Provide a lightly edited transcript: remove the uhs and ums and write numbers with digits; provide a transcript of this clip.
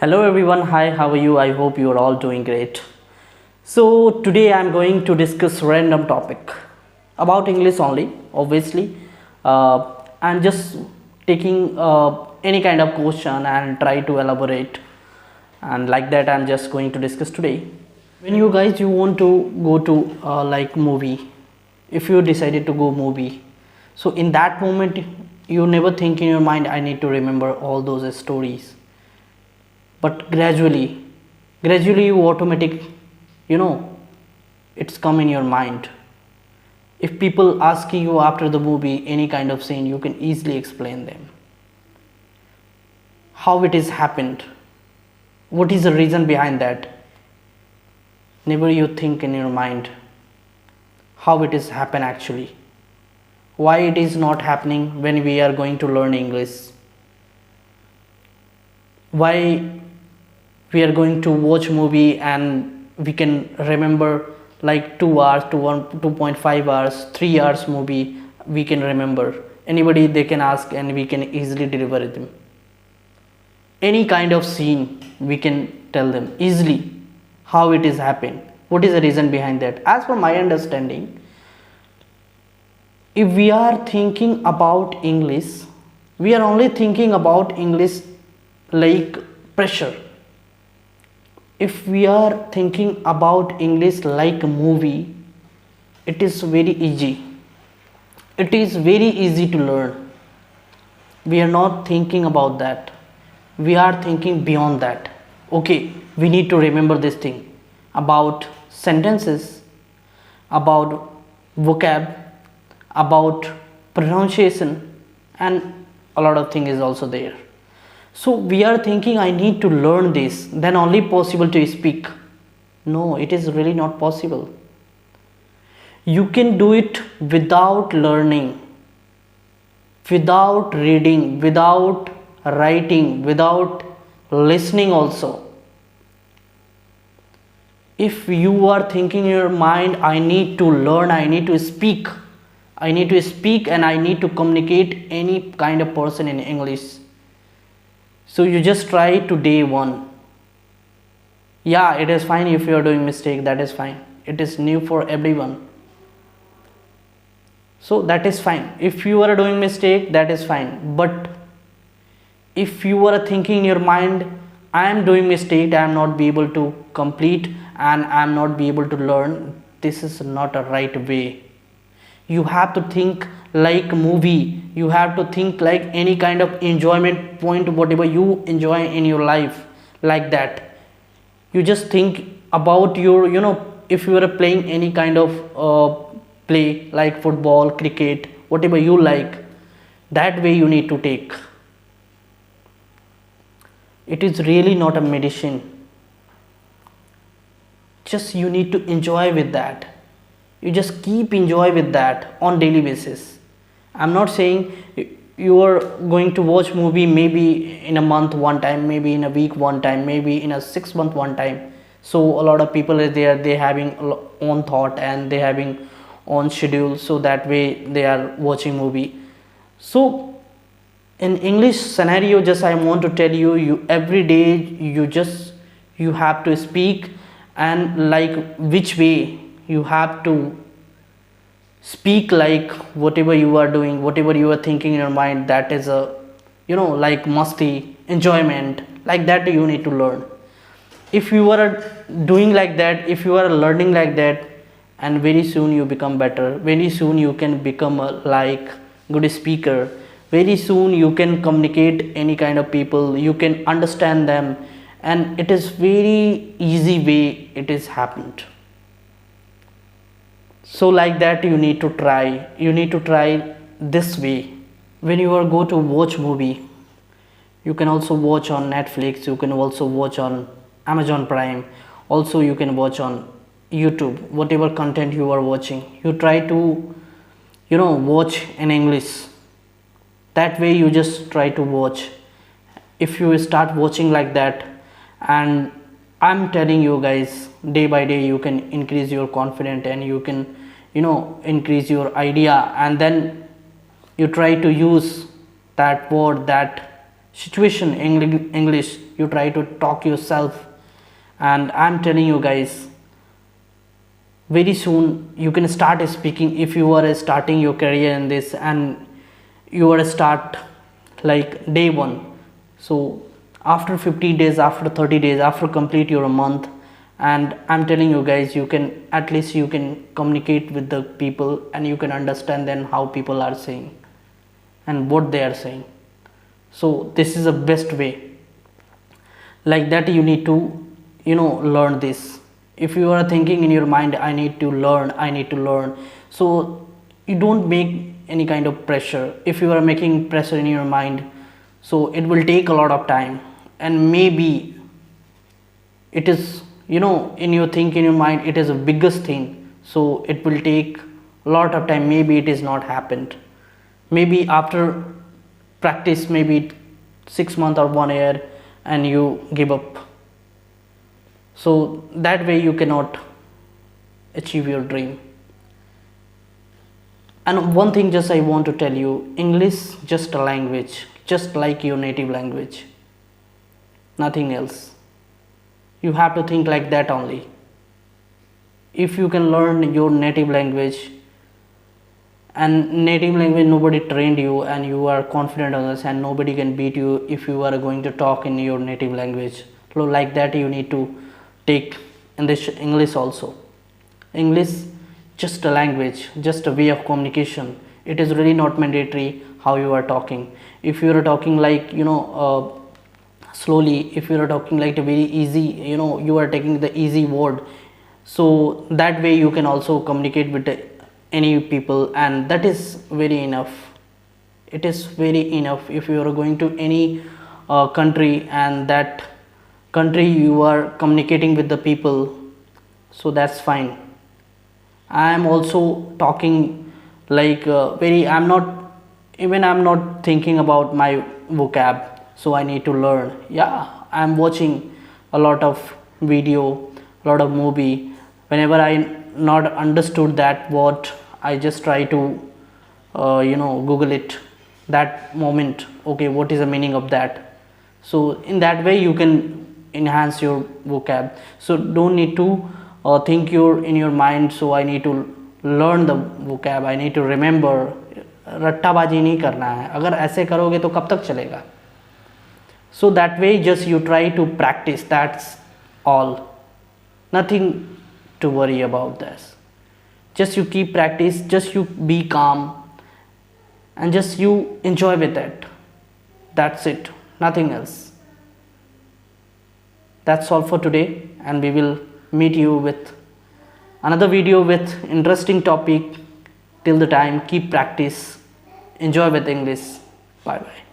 Hello everyone, hi, how are you? I hope you are all doing great. So today I am going to discuss random topic about English only, obviously. I'm just taking any kind of question and try to elaborate, and like that I'm just going to discuss today. When you guys you want to go to like movie, if you decided to go movie, so in that moment you never think in your mind I need to remember all those stories, but gradually you automatic, you know, it's come in your mind. If people ask you after the movie any kind of scene, you can easily explain them how it is happened, what is the reason behind that. Never you think in your mind how it is happen actually, why it is not happening when we are going to learn English, why we are going to watch movie and we can remember like 2 hours to 2.5 hours 3 hours movie. We can remember anybody, they can ask and we can easily deliver them any kind of scene. We can tell them easily how it is happened, what is the reason behind that. As per my understanding, if we are thinking about English, we are only thinking about English like pressure. If we are thinking about English like a movie, it is very easy, it is very easy to learn. We are not thinking about that, we are thinking beyond that. Okay, we need to remember this thing about sentences, about vocab, about pronunciation, and a lot of thing is also there. So we are thinking I need to learn this, then only possible to speak. No, it is really not possible. You can do it without learning, without reading, without writing, without listening also. If you are thinking in your mind I need to learn, I need to speak, I need to speak and I need to communicate any kind of person in English, so you just try to day one. Yeah, it is fine if you are doing mistake, that is fine, it is new for everyone, so that is fine. If you are doing mistake, that is fine, but if you are thinking in your mind I am doing mistake, I am not be able to complete and I am not be able to learn, this is not a right way. You have to think like movie, you have to think like any kind of enjoyment point, whatever you enjoy in your life, like that. You just think about your, you know, if you are playing any kind of play like football, cricket, whatever you like, that way you need to take. It is really not a medicine, just you need to enjoy with that. You just keep enjoy with that on daily basis. I'm not saying you are going to watch movie maybe in a month one time, maybe in a week one time, maybe in a 6 month one time. So a lot of people are there, they having own thought and they having own schedule, so that way they are watching movie. So in English scenario, just I want to tell you, you every day you have to speak, and like which way you have to speak, like whatever you are doing, whatever you are thinking in your mind, that is a, you know, like musty enjoyment, like that you need to learn. If you are doing like that, if you are learning like that, and very soon you become better, very soon you can become a like good speaker, very soon you can communicate any kind of people, you can understand them, and it is very easy way it is happened. So like that you need to try, you need to try this way. When you are go to watch movie, you can also watch on Netflix, you can also watch on Amazon Prime, also you can watch on YouTube, whatever content you are watching, you try to, you know, watch in English. That way you just try to watch. If you start watching like that, and I'm telling you guys, day by day you can increase your confidence and you can, you know, increase your idea, and then you try to use that word, that situation in English, you try to talk yourself. And I'm telling you guys, very soon you can start speaking. If you are starting your career in this and you are start like day one, so after 50 days, after 30 days, after complete your month, and I'm telling you guys, you can at least you can communicate with the people and you can understand then how people are saying and what they are saying. So this is the best way. Like that you need to learn this. If you are thinking in your mind, I need to learn, so you don't make any kind of pressure. If you are making pressure in your mind, so it will take a lot of time, and maybe it is in your think in your mind it is the biggest thing, so it will take a lot of time. Maybe it is not happened, maybe after practice, maybe 6 months or 1 year, and you give up. So that way you cannot achieve your dream. And one thing just I want to tell you, English just a language, just like your native language, nothing else. You have to think like that only. If you can learn your native language, and native language nobody trained you, and you are confident on this, and nobody can beat you if you are going to talk in your native language. So like that you need to take in this English also. English just a language, just a way of communication. It is really not mandatory how you are talking. If you are talking like slowly, if you are talking like a very easy, you are taking the easy word, so that way you can also communicate with any people, and that is very enough. It is very enough. If you are going to any country, and that country you are communicating with the people, so that's fine. I am also talking like I'm not thinking about my vocab, so I need to learn. Yeah, I'm watching a lot of video, a lot of movie. Whenever I not understood that word, I just try to Google it that moment. Okay, what is the meaning of that? So in that way you can enhance your vocab. So don't need to think in your mind, so I need to learn the vocab, I need to remember. रट्टाबाजी नहीं करना है, अगर ऐसे करोगे तो कब तक चलेगा? So that way just you try to practice, that's all. Nothing to worry about this. Just you keep practice, just you be calm, and just you enjoy with it. That's it, nothing else. That's all for today, and we will meet you with another video with interesting topic. Till the time, keep practice, enjoy with English. Bye bye.